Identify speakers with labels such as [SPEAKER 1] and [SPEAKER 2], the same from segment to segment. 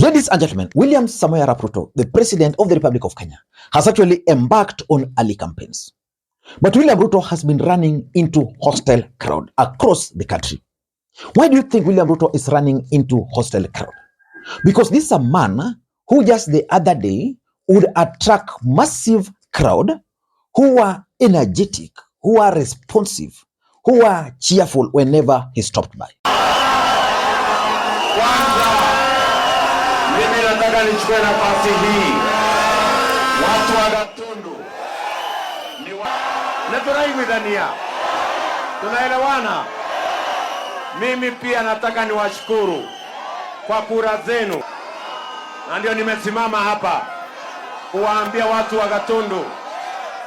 [SPEAKER 1] Ladies and gentlemen, William Samoei Arap Ruto, the President of the Republic of Kenya, has actually embarked on early campaigns. But William Ruto has been running into hostile crowd across the country. Why do you think William Ruto is running into hostile crowd? Because this is a man who just the other day would attract massive crowd who are energetic, who are responsive, who are cheerful whenever he stopped by.
[SPEAKER 2] Mimi nataka nichukue nafasi hii. Watu wa Gatundu na tunaimidania, tunaelewana. Mimi pia nataka niwashukuru kwa kura zenu, na ndio nimesimama hapa kuwaambia watu wa Gatundu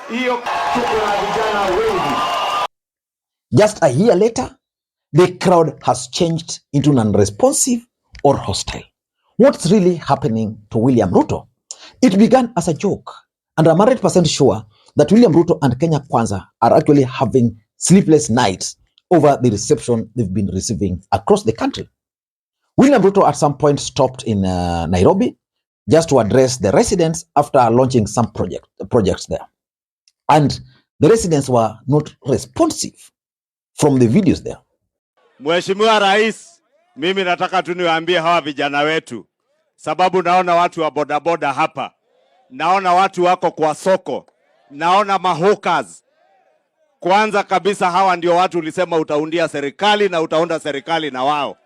[SPEAKER 2] hiyo tuko na vijana wengi.
[SPEAKER 1] Just a year later, the crowd has changed into non-responsive or hostile. What's really happening to William Ruto? It began as a joke, and I'm 100% sure that William Ruto and Kenya Kwanza are actually having sleepless nights over the reception they've been receiving across the country. William Ruto at some point stopped in Nairobi just to address the residents after launching some projects there. And the residents were not responsive from the videos there.
[SPEAKER 3] Mheshimiwa Rais, mimi nataka tu niwaambie hawa vijana wetu, sababu naona watu wa bodaboda hapa, naona watu wako kwa soko, naona mahookers. Kwanza kabisa hawa ndio watu ulisema utaundia serikali na utaunda serikali na wao.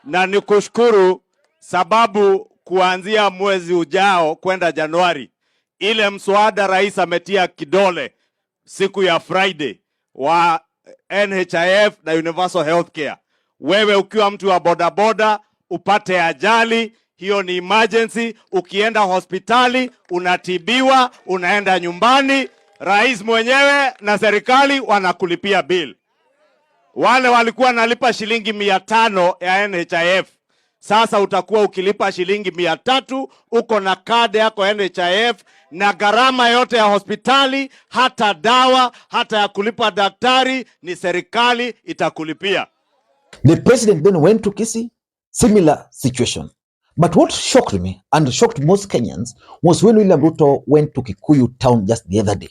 [SPEAKER 3] Na nikushukuru sababu kuanzia mwezi ujao kwenda Januari, ile mswada rais ametia kidole siku ya Friday wa NHIF na Universal Healthcare. Wewe ukiwa mtu wa bodaboda upate ajali, hiyo ni emergency, ukienda hospitali unatibiwa, unaenda nyumbani, rais mwenyewe na serikali wanakulipia bill. Wale walikuwa nalipa shilingi 500 ya NHIF, sasa utakuwa ukilipa shilingi 300, uko na kadi yako NHIF, na gharama yote ya hospitali, hata dawa, hata ya kulipa daktari, ni serikali itakulipia.
[SPEAKER 1] The president then went to Kisii, similar situation. But what shocked me and shocked most Kenyans was when William Ruto went to Kikuyu town just the other day.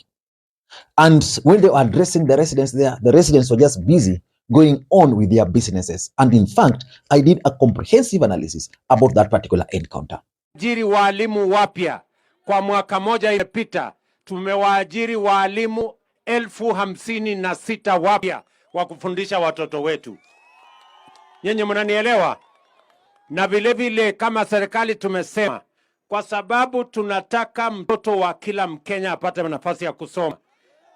[SPEAKER 1] And when they were addressing the residents there, the residents were just busy going on with their businesses. And in fact, I did a comprehensive analysis about that particular encounter.
[SPEAKER 4] Ajiri walimu wapya kwa mwaka moja iliyopita, tumewaajiri walimu 56,000 wapya wa kufundisha watoto wetu. Nyenye mnanielewa? Na vile vile kama serikali tumesema, kwa sababu tunataka mtoto wa kila Mkenya apate nafasi ya kusoma,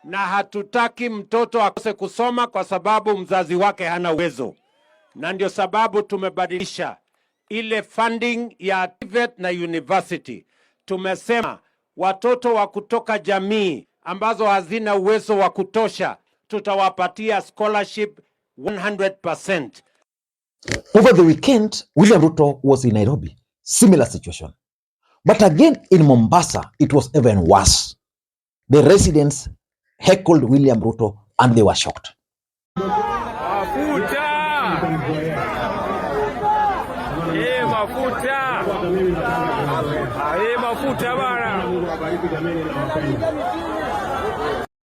[SPEAKER 4] na hatutaki mtoto akose kusoma kwa sababu mzazi wake hana uwezo. Na ndio sababu tumebadilisha ile funding ya TVET na university. Tumesema watoto wa kutoka jamii ambazo hazina uwezo wa kutosha, tutawapatia scholarship 100%.
[SPEAKER 1] Over the weekend, William Ruto was in Nairobi. Similar situation. But again in Mombasa, it was even worse. The residents heckled William Ruto and they were shocked.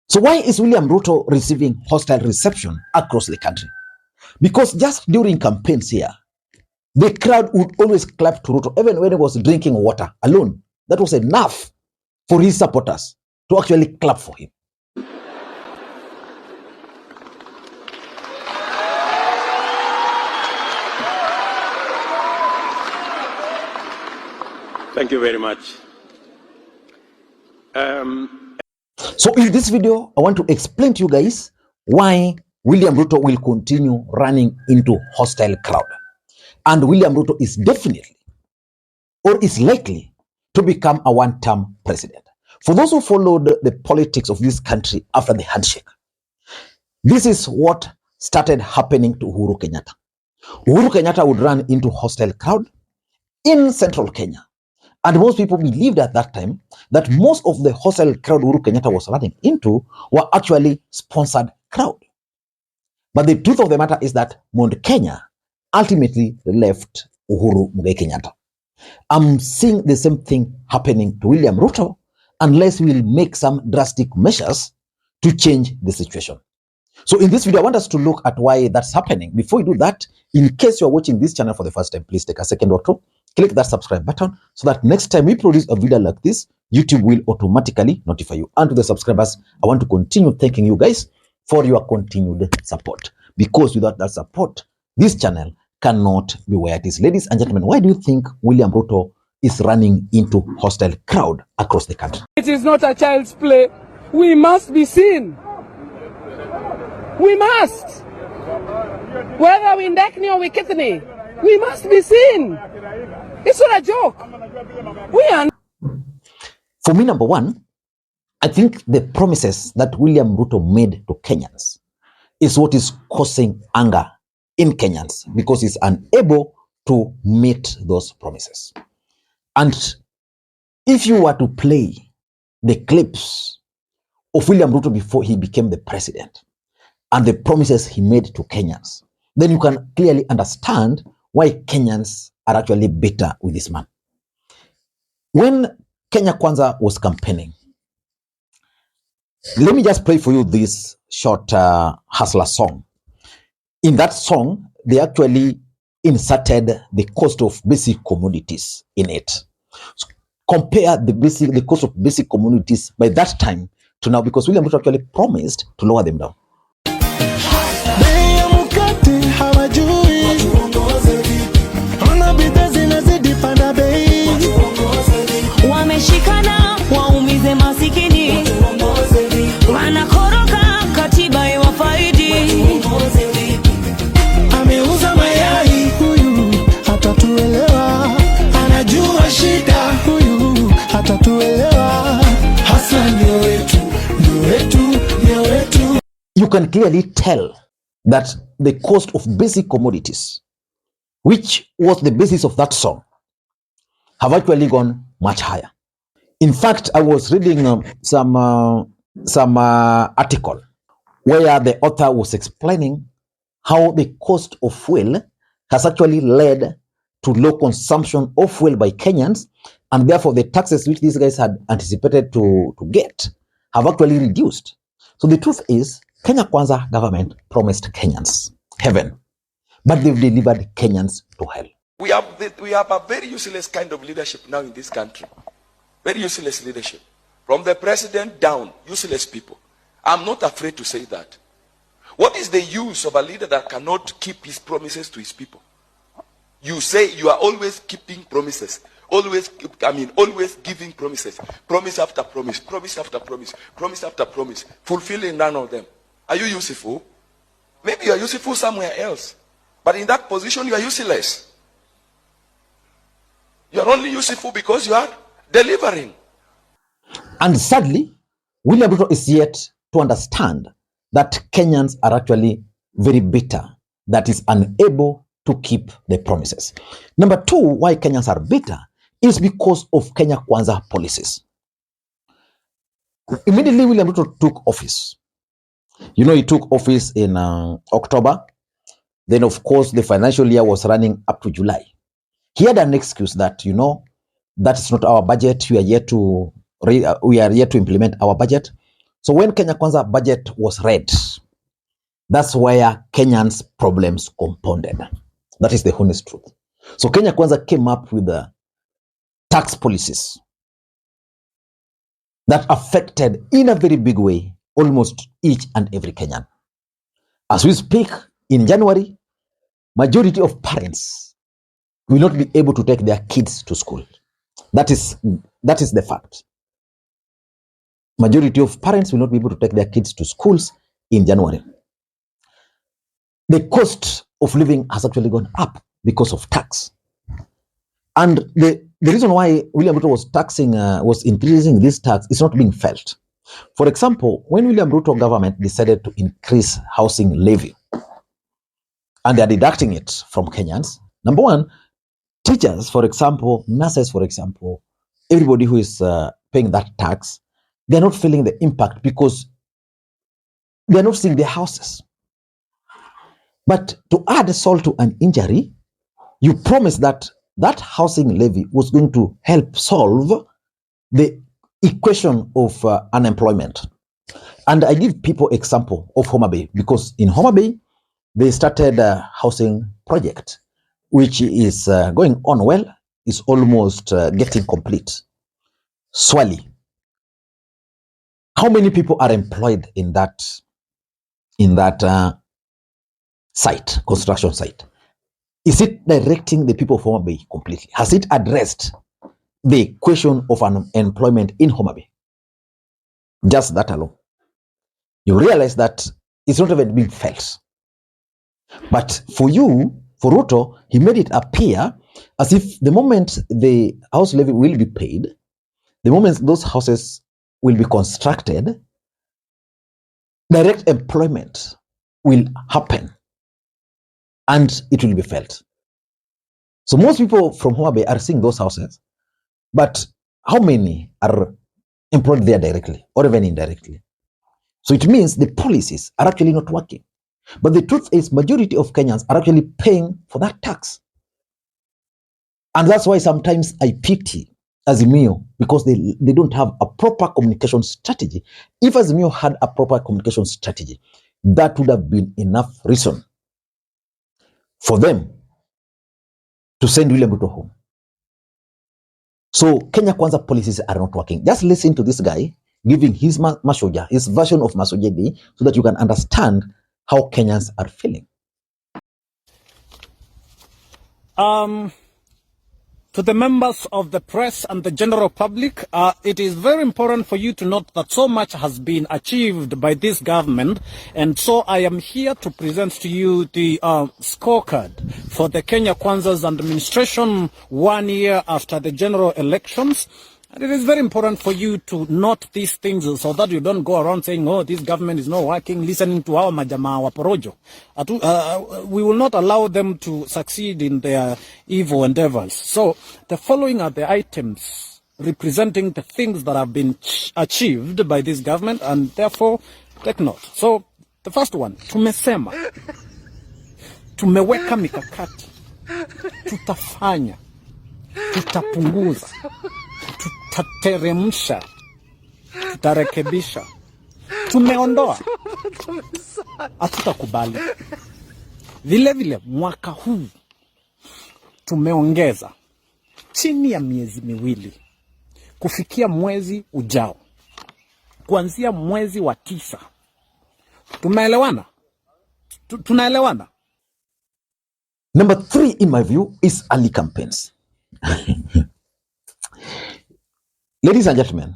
[SPEAKER 1] So why is William Ruto receiving hostile reception across the country? Because just during campaigns here, the crowd would always clap to Ruto, even when he was drinking water alone. That was enough for his supporters to actually clap for him.
[SPEAKER 2] Thank you very much.
[SPEAKER 1] So in this video, I want to explain to you guys why William Ruto will continue running into hostile crowd. And William Ruto is definitely or is likely to become a one-term president. For those who followed the politics of this country after the handshake, this is what started happening to Uhuru Kenyatta. Uhuru Kenyatta would run into hostile crowd in central Kenya. And most people believed at that time that most of the hostile crowd Uhuru Kenyatta was running into were actually sponsored crowd. But the truth of the matter is that Mount Kenya ultimately left Uhuru Kenyatta. I'm seeing the same thing happening to William Ruto unless we'll make some drastic measures to change the situation. So in this video, I want us to look at why that's happening. Before we do that, in case you're watching this channel for the first time, please take a second or two, click that subscribe button so that next time we produce a video like this, YouTube will automatically notify you. And to the subscribers, I want to continue thanking you guys for your continued support. Because without that support, this channel cannot be where it is. Ladies and gentlemen, why do you think William Ruto is running into hostile crowd across the country?
[SPEAKER 5] It is not a child's play. We must be seen. We must. Whether we Ndekni or we Kitni, we must be seen. It's not a joke. We are.
[SPEAKER 1] For me, number one, I think the promises that William Ruto made to Kenyans is what is causing anger in Kenyans because he's unable to meet those promises. And if you were to play the clips of William Ruto before he became the president and the promises he made to Kenyans, then you can clearly understand why Kenyans are actually bitter with this man. When Kenya Kwanza was campaigning, let me just play for you this short hustler song. In that song, they actually inserted the cost of basic commodities in it. So compare the cost of basic commodities by that time to now, because William Ruto actually promised to lower them down.
[SPEAKER 6] Wameshikana waumize masikini, wanakoroga katiba ya wafaidi.
[SPEAKER 7] Ameuza mayai huyu hatatuelewa, anajua shida huyu hatatuelewa. Hasa ndio wetu, ndio wetu, ndio wetu.
[SPEAKER 1] You can clearly tell that the cost of basic commodities, which was the basis of that song, have actually gone much higher. In fact, I was reading some article where the author was explaining how the cost of fuel has actually led to low consumption of fuel by Kenyans, and therefore the taxes which these guys had anticipated to get have actually reduced. So the truth is, Kenya Kwanza government promised Kenyans heaven, but they've delivered Kenyans to hell.
[SPEAKER 8] We have a very useless kind of leadership now in this country. Very useless leadership. From the president down, useless people. I'm not afraid to say that. What is the use of a leader that cannot keep his promises to his people? You say you are always keeping promises. Always giving promises. Promise after promise. Promise after promise. Promise after promise. Fulfilling none of them. Are you useful? Maybe you are useful somewhere else. But in that position, you are useless. You are only useful because you are delivering.
[SPEAKER 1] And sadly, William Ruto is yet to understand that Kenyans are actually very bitter, that is unable to keep the promises. Number two, why Kenyans are bitter is because of Kenya Kwanza policies. Immediately, William Ruto took office. You know, he took office in October. Then, of course, the financial year was running up to July. He had an excuse that, you know, that is not our budget. We are yet to implement our budget. So when Kenya Kwanza budget was read, that's where Kenyans' problems compounded. That is the honest truth. So Kenya Kwanza came up with the tax policies that affected in a very big way almost each and every Kenyan. As we speak, in January, majority of parents will not be able to take their kids to school. That is the fact. Majority of parents will not be able to take their kids to schools in January. The cost of living has actually gone up because of tax. And the reason why William Ruto was increasing this tax is not being felt. For example, when William Ruto government decided to increase housing levy, and they are deducting it from Kenyans, number one, teachers, for example, nurses, for example, everybody who is paying that tax, they're not feeling the impact because they're not seeing their houses. But to add salt to an injury, you promise that that housing levy was going to help solve the equation of unemployment. And I give people example of Homa Bay, because in Homa Bay, they started a housing project, which is going on well, is almost getting complete. Swali. How many people are employed in that site, construction site? Is it directing the people of Homa Bay completely? Has it addressed the question of unemployment in Homa Bay? Just that alone. You realize that it's not even being felt. But for Ruto, he made it appear as if the moment the house levy will be paid, the moment those houses will be constructed, direct employment will happen and it will be felt. So most people from Homa Bay are seeing those houses, but how many are employed there directly or even indirectly? So it means the policies are actually not working. But the truth is, majority of Kenyans are actually paying for that tax. And that's why sometimes I pity Azimio, because they don't have a proper communication strategy. If Azimio had a proper communication strategy, that would have been enough reason for them to send William Ruto home. So Kenya Kwanza policies are not working. Just listen to this guy giving his mashoja, his version of Masojedi, so that you can understand how Kenyans are feeling.
[SPEAKER 9] To the members of the press and the general public, it is very important for you to note that so much has been achieved by this government, and so I am here to present to you the scorecard for the Kenya Kwanza's administration 1 year after the general elections. And it is very important for you to note these things so that you don't go around saying, oh, this government is not working, listening to our majamaa wa porojo. We will not allow them to succeed in their evil endeavors. So the following are the items representing the things that have been achieved by this government, and therefore take note. So the first one, tumesema, tumeweka mikakati, tutafanya, tutapunguza, tutateremsha, tutarekebisha, tumeondoa, hatutakubali. Vile vile mwaka huu tumeongeza chini ya miezi miwili kufikia mwezi ujao, kuanzia mwezi wa 9. Tumeelewana? Tunaelewana?
[SPEAKER 1] Number 3 in my view is early campaigns. Ladies and gentlemen,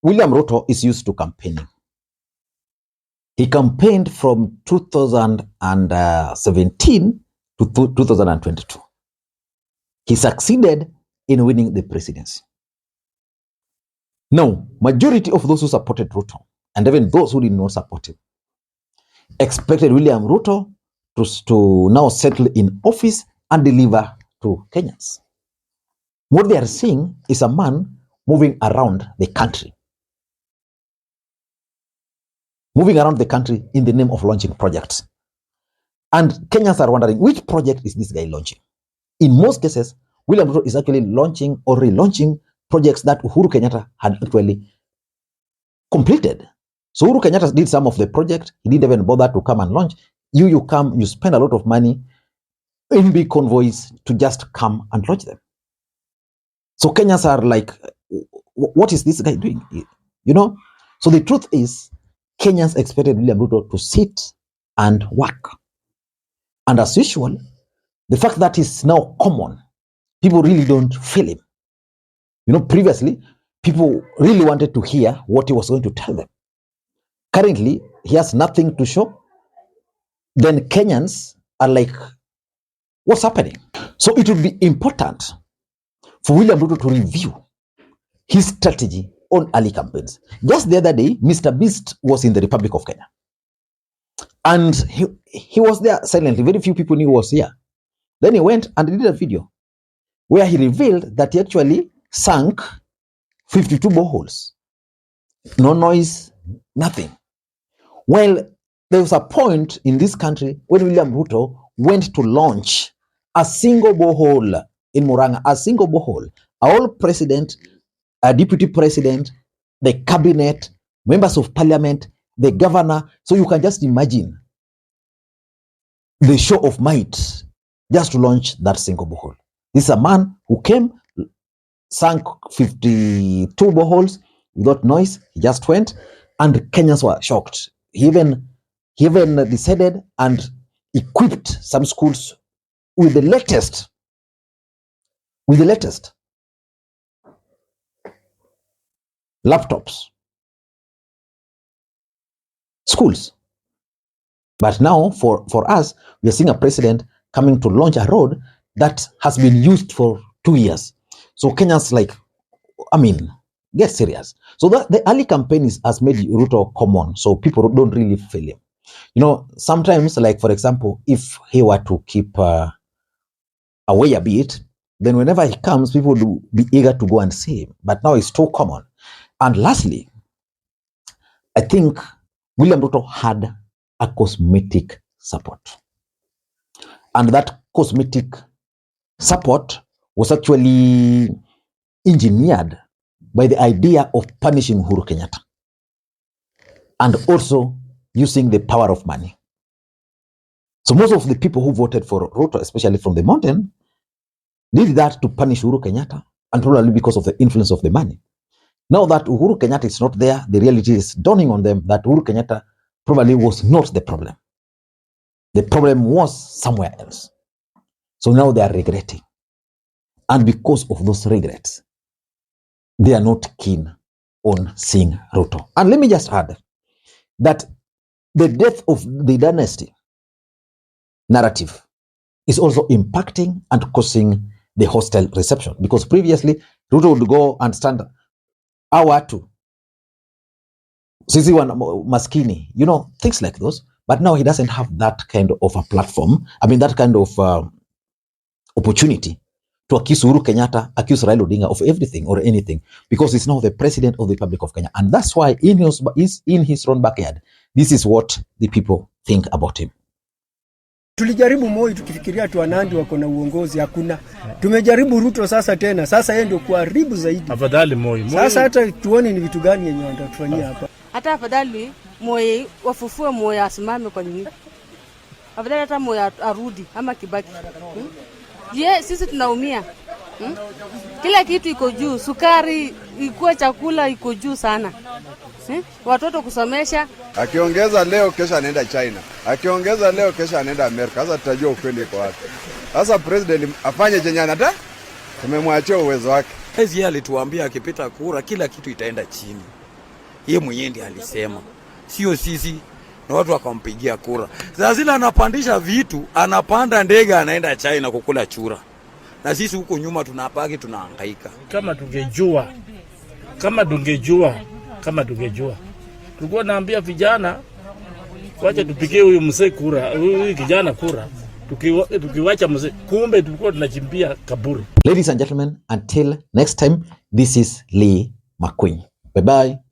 [SPEAKER 1] William Ruto is used to campaigning. He campaigned from 2017 to 2022. He succeeded in winning the presidency. Now, majority of those who supported Ruto, and even those who did not support him, expected William Ruto to now settle in office and deliver to Kenyans. What they are seeing is a man moving around the country. Moving around the country in the name of launching projects. And Kenyans are wondering, which project is this guy launching? In most cases, William Ruto is actually launching or relaunching projects that Uhuru Kenyatta had actually completed. So Uhuru Kenyatta did some of the project. He didn't even bother to come and launch. You come, you spend a lot of money in big convoys to just come and launch them. So Kenyans are like, what is this guy doing? You know? So the truth is, Kenyans expected William Ruto to sit and work. And as usual, the fact that is now common, people really don't feel him. You know, previously, people really wanted to hear what he was going to tell them. Currently, he has nothing to show. Then Kenyans are like, what's happening? So it would be important for William Ruto to review his strategy on early campaigns. Just the other day, Mr. Beast was in the Republic of Kenya. And he was there silently. Very few people knew he was here. Then he went and did a video where he revealed that he actually sank 52 boreholes. No noise, nothing. Well, there was a point in this country when William Ruto went to launch a single borehole in Muranga, a single borehole. All president, a deputy president, the cabinet, members of parliament, the governor. So you can just imagine the show of might just to launch that single borehole. This is a man who came, sank 52 boreholes without noise. He just went, and Kenyans were shocked. He even decided and equipped some schools with the latest laptops. Schools. But now for us, we are seeing a president coming to launch a road that has been used for 2 years. So Kenyans get serious. So the early campaign has made Ruto common, so people don't really feel him. Sometimes, like for example, if he were to keep away a bit, then whenever he comes, people will be eager to go and see him. But now it's too common. And lastly, I think William Ruto had a cosmetic support. And that cosmetic support was actually engineered by the idea of punishing Uhuru Kenyatta and also using the power of money. So most of the people who voted for Ruto, especially from the mountain, did that to punish Uhuru Kenyatta, and probably because of the influence of the money. Now that Uhuru Kenyatta is not there, the reality is dawning on them that Uhuru Kenyatta probably was not the problem. The problem was somewhere else. So now they are regretting. And because of those regrets, they are not keen on seeing Ruto. And let me just add that the death of the dynasty narrative is also impacting and causing the hostile reception. Because previously, Ruto would go and stand awatu, sisi maskini, things like those. But now he doesn't have that kind of a platform. That kind of opportunity to accuse Uhuru Kenyatta, accuse Raila Odinga of everything or anything, because he's now the president of the Republic of Kenya. And that's why in his own backyard, this is what the people think about him.
[SPEAKER 10] Tulijaribu Moi tukifikiria tu Nandi wako na uongozi, hakuna. Tumejaribu Ruto sasa tena. Sasa yeye ndio kuharibu zaidi. Afadhali Moi. Sasa hata tuone ni vitu gani yenye wanatufanyia hapa.
[SPEAKER 11] Hata afadhali Moi wafufue Moi asimame kwa nini? Afadhali hata Moi arudi ama Kibaki. Sisi tunaumia. Kila kitu iko juu, sukari iko, chakula iko juu sana. Watoto kusomesha.
[SPEAKER 12] Akiongeza leo kesho anaenda China. Akiongeza leo kesho anaenda Amerika. Sasa tutajua ukweli iko wapi. Sasa president afanye chenye anataka. Tumemwachia uwezo wake.
[SPEAKER 13] Yeye alituambia akipita kura kila kitu itaenda chini. Yeye mwenyewe ndiye alisema. Sio sisi na watu wakampigia kura. Sasa zile anapandisha vitu, anapanda ndege anaenda China kukula chura. Na sisi huko nyuma tunapaki tunahangaika.
[SPEAKER 14] Kama tungejua. Tulikuwa naambia vijana wacha tupigie huyu mzee kura, huyu kijana kura. Tukiwacha mzee, kumbe tulikuwa tunachimbia kaburi.
[SPEAKER 1] Ladies and gentlemen, until next time, this is Lee Makwiny. Bye bye.